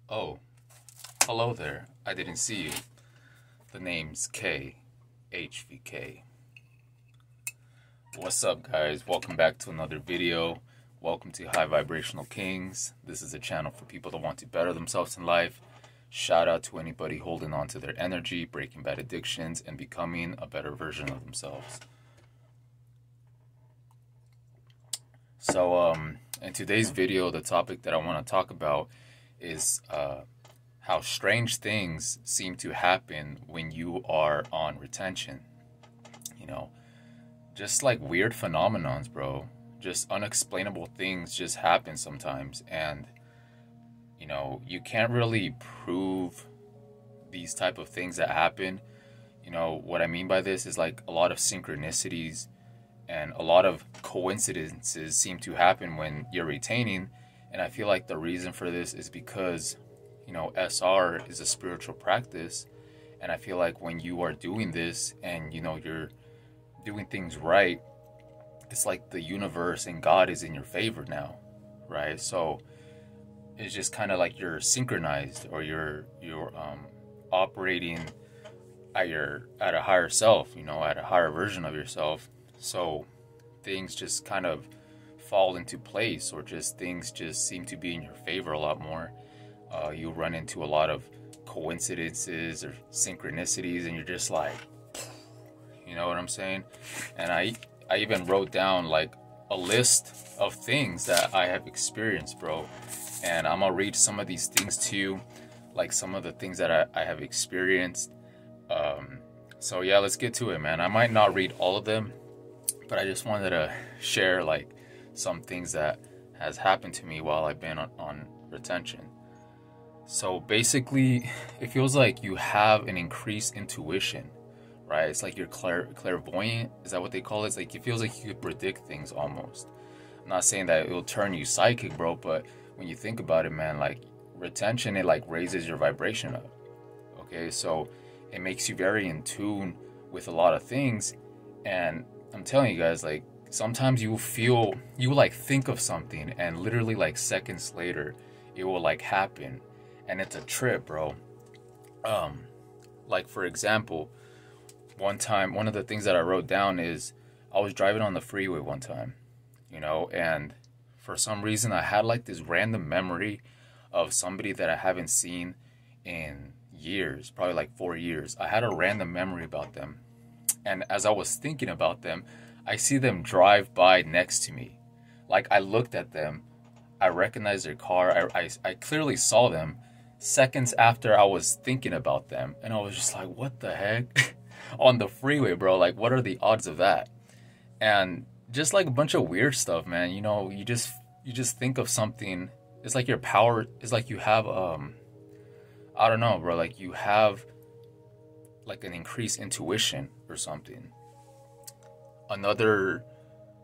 Oh, hello there. I didn't see you. The name's KHVK. What's up, guys? Welcome back to another video. Welcome to High Vibrational Kings. This is a channel for people that want to better themselves in life. Shout out to anybody holding on to their energy, breaking bad addictions, and becoming a better version of themselves. So, in today's video, the topic that I want to talk about is how strange things seem to happen when you are on retention. You know, just like weird phenomenons, bro. Just unexplainable things just happen sometimes, and you know, you can't really prove these type of things that happen. You know, what I mean by this is like a lot of synchronicities and a lot of coincidences seem to happen when you're retaining. And I feel like the reason for this is because, you know, SR is a spiritual practice. And I feel like when you are doing this and, you know, you're doing things right, it's like the universe and God is in your favor now, right? So it's just kind of like you're synchronized, or you're operating at a higher self, you know, at a higher version of yourself. So things just kind of fall into place, or just things just seem to be in your favor a lot more. You run into a lot of coincidences or synchronicities, and you're just like, you know what I'm saying? And I even wrote down like a list of things that I have experienced, bro. And I'm gonna read some of these things to you, like some of the things that I have experienced. So yeah, let's get to it, man. I might not read all of them, but I just wanted to share like some things that has happened to me while I've been on retention. So basically, it feels like you have an increased intuition, right? It's like you're clairvoyant. Is that what they call it? It's like it feels like you could predict things almost. I'm not saying that it will turn you psychic, bro, but when you think about it, man, like retention, it like raises your vibration up. Okay, so it makes you very in tune with a lot of things. And I'm telling you guys, like sometimes you will like think of something, and literally like seconds later it will like happen, and it's a trip, bro. Like for example, one time, one of the things that I wrote down is I was driving on the freeway one time, you know, and for some reason I had like this random memory of somebody that I haven't seen in years, probably like 4 years. I had a random memory about them. And as I was thinking about them, I see them drive by next to me. Like I looked at them, I recognized their car, I clearly saw them seconds after I was thinking about them. And I was just like, what the heck? On the freeway, bro, like what are the odds of that? And just like a bunch of weird stuff, man. You know, you just think of something. It's like your power, it's like you have I don't know, bro, like you have like an increased intuition or something. Another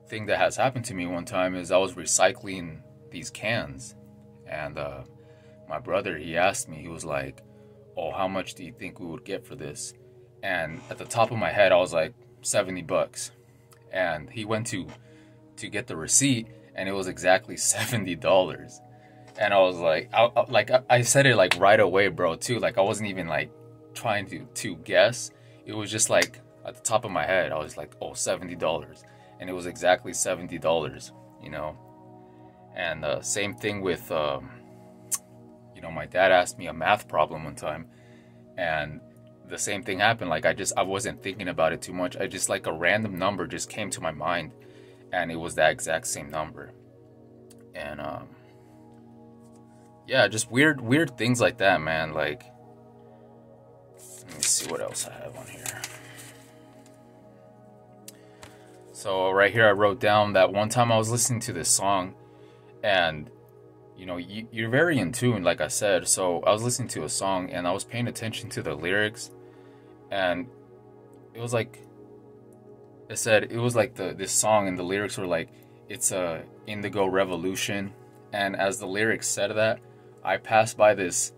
thing that has happened to me one time is I was recycling these cans, and my brother, he asked me, he was like, oh, how much do you think we would get for this? And at the top of my head I was like, $70. And he went to get the receipt, and it was exactly $70. And I was like, I said it like right away, bro, too. Like I wasn't even like trying to guess. It was just like at the top of my head, I was like, oh, $70. And it was exactly $70, you know. And same thing with, you know, my dad asked me a math problem one time, and the same thing happened. Like I wasn't thinking about it too much. I just like a random number just came to my mind, and it was that exact same number. And yeah, just weird things like that, man. Like, let me see what else I have on here. So right here I wrote down that one time I was listening to this song, and you know, you're very in tune, like I said. So I was listening to a song, and I was paying attention to the lyrics, and it was like, it said, it was like this song, and the lyrics were like, it's a Indigo Revolution. And as the lyrics said that, I passed by this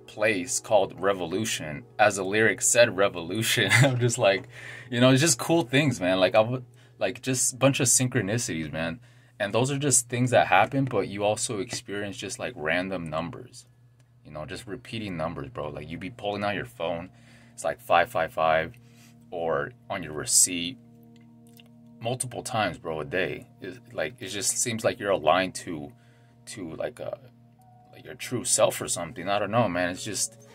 place called Revolution. As the lyrics said Revolution, I'm just like, you know, it's just cool things, man. Like like just a bunch of synchronicities, man. And those are just things that happen, but you also experience just like random numbers, You know, just repeating numbers, bro. Like, you be pulling out your phone, it's like 555, or on your receipt multiple times, bro, a day. It just seems like you're aligned to like your true self or something. I don't know, man. It's just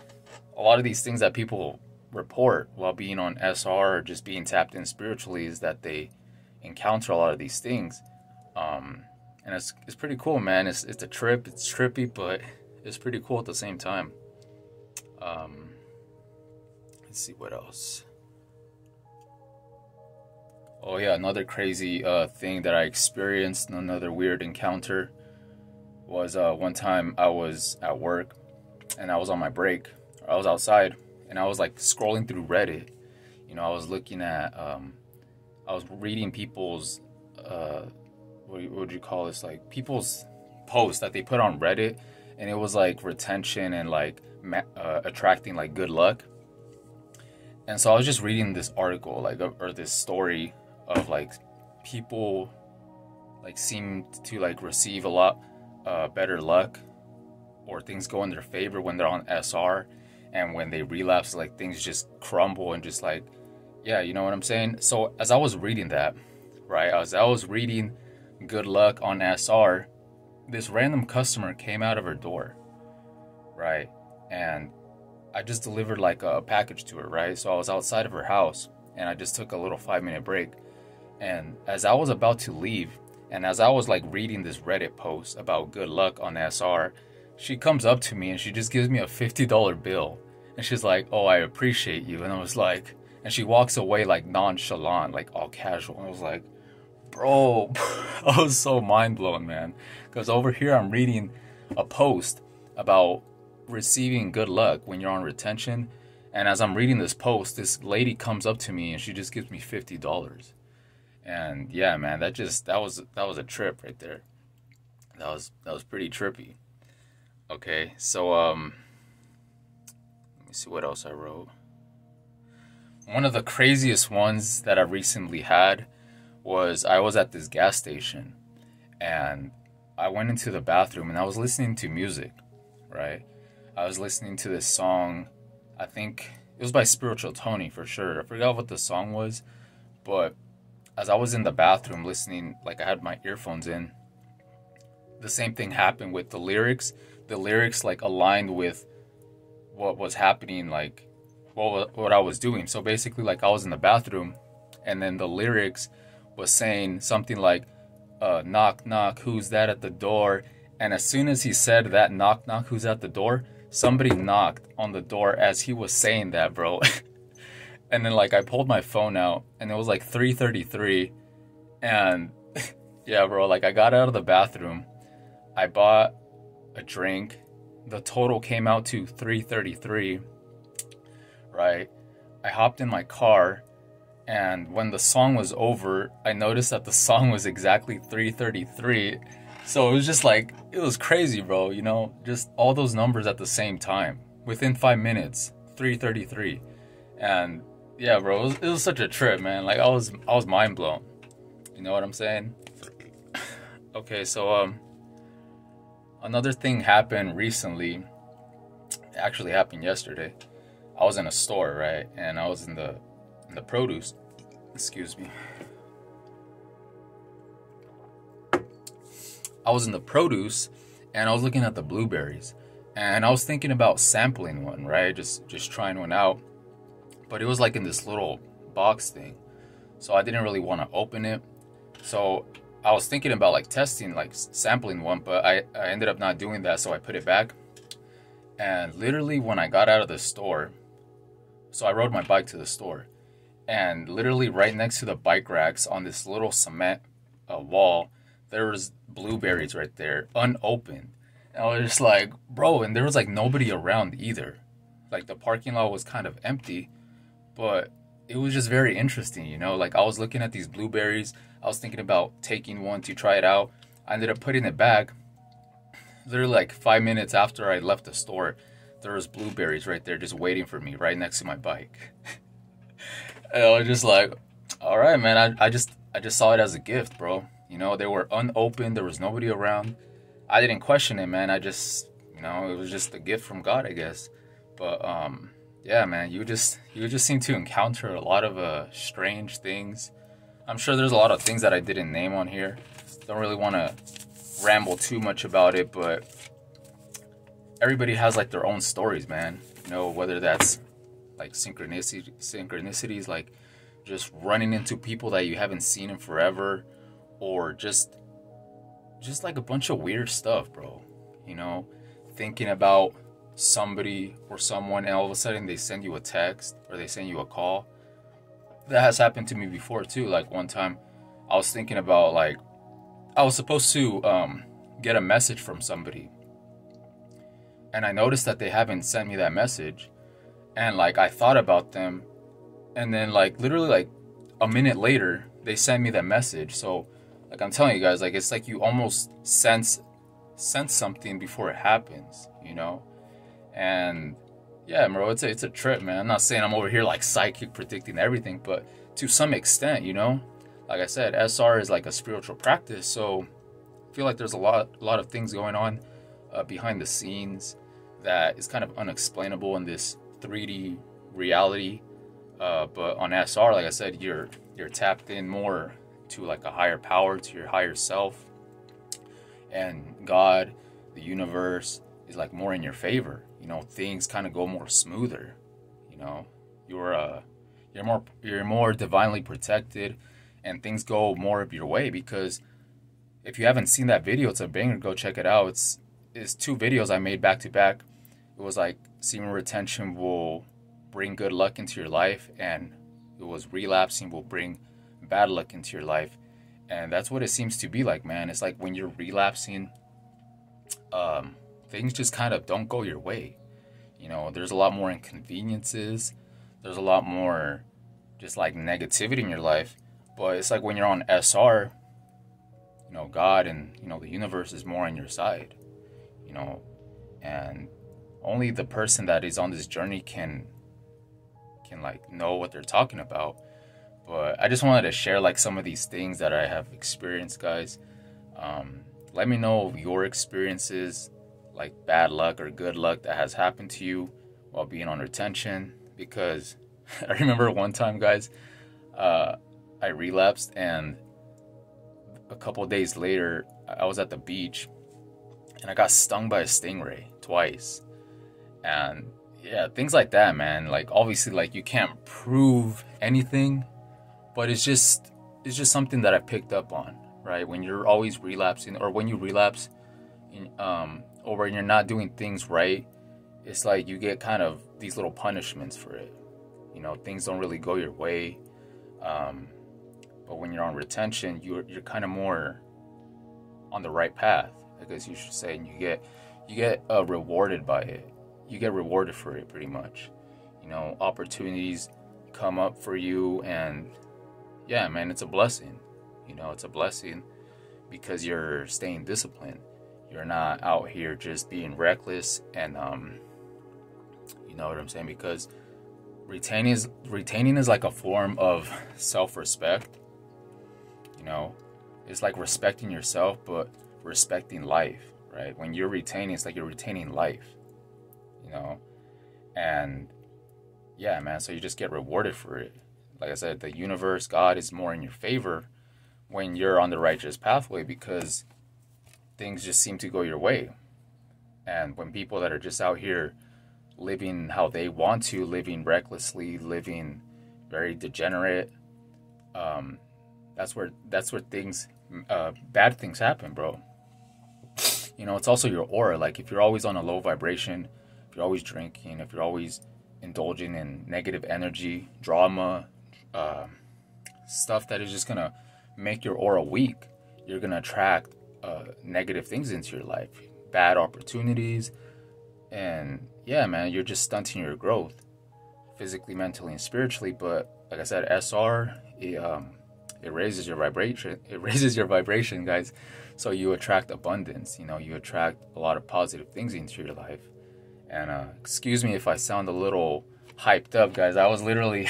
a lot of these things that people report while being on SR or just being tapped in spiritually is that they encounter a lot of these things. And it's pretty cool, man. It's a trip. It's trippy, but it's pretty cool at the same time. Let's see what else. Oh yeah, another crazy thing that I experienced, another weird encounter, was one time I was at work and I was on my break. I was outside and I was like scrolling through Reddit. You know, I was looking at, I was reading people's, what would you call this? Like people's posts that they put on Reddit, and it was like retention and like attracting like good luck. And so I was just reading this article, like, or this story of like people like seem to like receive a lot better luck, or things go in their favor when they're on SR, and when they relapse, like things just crumble and just like, yeah, you know what I'm saying? So as I was reading that, right, as I was reading good luck on SR, this random customer came out of her door, right? And I just delivered like a package to her, right? So I was outside of her house and I just took a little 5-minute break. And as I was about to leave, and as I was like reading this Reddit post about good luck on SR, she comes up to me and she just gives me a $50 bill. And she's like, "Oh, I appreciate you." And I was like, and she walks away like nonchalant, like all casual. And I was like, bro, I was so mind blown, man. Because over here I'm reading a post about receiving good luck when you're on retention. And as I'm reading this post, this lady comes up to me and she just gives me $50. And yeah, man, that was a trip right there. That was pretty trippy. Okay, so let me see what else I wrote. One of the craziest ones that I recently had was I was at this gas station and I went into the bathroom and I was listening to music, right? I was listening to this song. I think it was by Spiritual Tony for sure. I forgot what the song was, but as I was in the bathroom listening, like I had my earphones in, the same thing happened with the lyrics. The lyrics like aligned with what was happening, like what I was doing. So basically, like I was in the bathroom and then the lyrics was saying something like, knock, knock, who's that at the door? And as soon as he said that, knock, knock, who's at the door, somebody knocked on the door as he was saying that, bro. And then like I pulled my phone out and it was like 3:33, and yeah, bro, like I got out of the bathroom, I bought a drink, the total came out to 333, right? I hopped in my car, and when the song was over, I noticed that the song was exactly 333. So it was just like, it was crazy, bro, you know, just all those numbers at the same time within 5 minutes, 333. And yeah, bro, it was such a trip, man. Like I was mind blown. You know what I'm saying? Okay, so another thing happened recently. It actually happened yesterday. I was in a store, right? And I was in the produce. Excuse me. I was in the produce and I was looking at the blueberries. And I was thinking about sampling one, right? Just trying one out. But it was like in this little box thing. So I didn't really want to open it. So I was thinking about like testing, like sampling one, but I ended up not doing that. So I put it back. And literally when I got out of the store, so I rode my bike to the store. And literally right next to the bike racks on this little cement wall, there was blueberries right there, unopened. And I was just like, bro, and there was like nobody around either. Like the parking lot was kind of empty, but it was just very interesting, you know? Like I was looking at these blueberries. I was thinking about taking one to try it out. I ended up putting it back. Literally like 5 minutes after I left the store, there was blueberries right there just waiting for me right next to my bike. And I was just like, all right, man, I just saw it as a gift, bro. You know, they were unopened. There was nobody around. I didn't question it, man. I just, It was just a gift from God, I guess. But yeah, man, you just seem to encounter a lot of strange things. I'm sure there's a lot of things that I didn't name on here. Don't really want to ramble too much about it, but everybody has like their own stories, man. Whether that's like synchronicities, like just running into people that you haven't seen in forever, or just like a bunch of weird stuff, bro. Thinking about somebody or someone, and all of a sudden they send you a text or they send you a call. That has happened to me before too. Like one time I was thinking about, like, I was supposed to get a message from somebody, and I noticed that they haven't sent me that message. And like I thought about them, and then like literally like a minute later they sent me that message. So like I'm telling you guys, like it's like you almost sense something before it happens, And yeah, bro, it's a trip, man. I'm not saying I'm over here like psychic predicting everything, but to some extent, Like I said, SR is like a spiritual practice, so I feel like there's a lot of things going on behind the scenes that is kind of unexplainable in this 3D reality. But on SR, like I said, you're tapped in more to like a higher power, to your higher self, and God, the universe, is like more in your favor. Things kind of go more smoother. You're more divinely protected, and things go more of your way. Because if you haven't seen that video, it's a banger. Go check it out. It's 2 videos I made back to back. It was like semen retention will bring good luck into your life, and it was relapsing will bring bad luck into your life. And that's what it seems to be like, man. It's like when you're relapsing, things just kind of don't go your way. There's a lot more inconveniences. There's a lot more just like negativity in your life. But it's like when you're on SR, God and, the universe is more on your side, and only the person that is on this journey can like know what they're talking about. But I just wanted to share like some of these things that I have experienced, guys. Let me know your experiences, like bad luck or good luck that has happened to you while being on retention. Because I remember one time, guys, I relapsed, and a couple of days later I was at the beach and I got stung by a stingray twice. And yeah, things like that, man. Like obviously, like you can't prove anything, but it's just something that I picked up on, right? When you're always relapsing, or when you relapse, or when you're not doing things right, it's like you get kind of these little punishments for it. Things don't really go your way. But when you're on retention, you're kind of more on the right path, I guess you should say, and you get rewarded by it. You get rewarded for it, pretty much. Opportunities come up for you, and yeah, man, it's a blessing. It's a blessing because you're staying disciplined. You're not out here just being reckless, and you know what I'm saying? Because retaining is like a form of self-respect. It's like respecting yourself, but respecting life, right? When you're retaining, it's like you're retaining life, and yeah, man, so you just get rewarded for it. Like I said, the universe, God, is more in your favor when you're on the righteous pathway, because things just seem to go your way. And when people that are just out here living how they want to, living recklessly, living very degenerate, that's where things, bad things happen, bro. It's also your aura. Like if you're always on a low vibration, if you're always drinking, if you're always indulging in negative energy, drama, stuff that is just gonna make your aura weak, you're gonna attract negative things into your life, bad opportunities, and yeah, man, you're just stunting your growth, physically, mentally, and spiritually. But like I said, SR, it raises your vibration. It raises your vibration, guys. So you attract abundance. You attract a lot of positive things into your life. And excuse me if I sound a little hyped up, guys. I was literally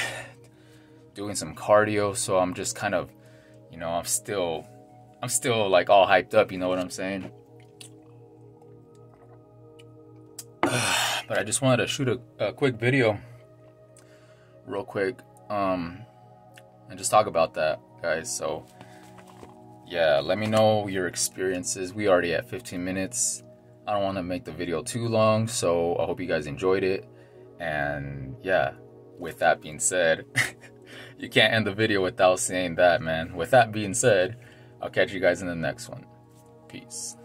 doing some cardio, so I'm just kind of, I'm still like all hyped up. You know what I'm saying? But I just wanted to shoot a quick video real quick and just talk about that, guys. So yeah, let me know your experiences. We already at 15 minutes. I don't want to make the video too long, so I hope you guys enjoyed it. And yeah, with that being said, you can't end the video without saying that, man. With that being said, I'll catch you guys in the next one. Peace.